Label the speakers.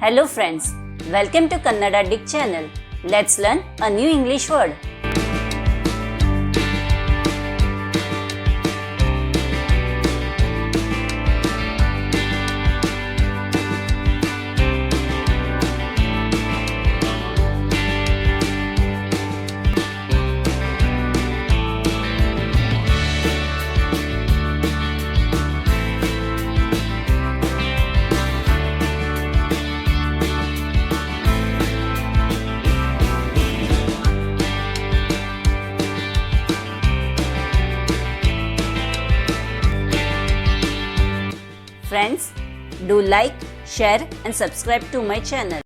Speaker 1: Hello friends, welcome to Kannada Dick channel. Let's learn a new English word. Friends, do like, share and subscribe to my channel.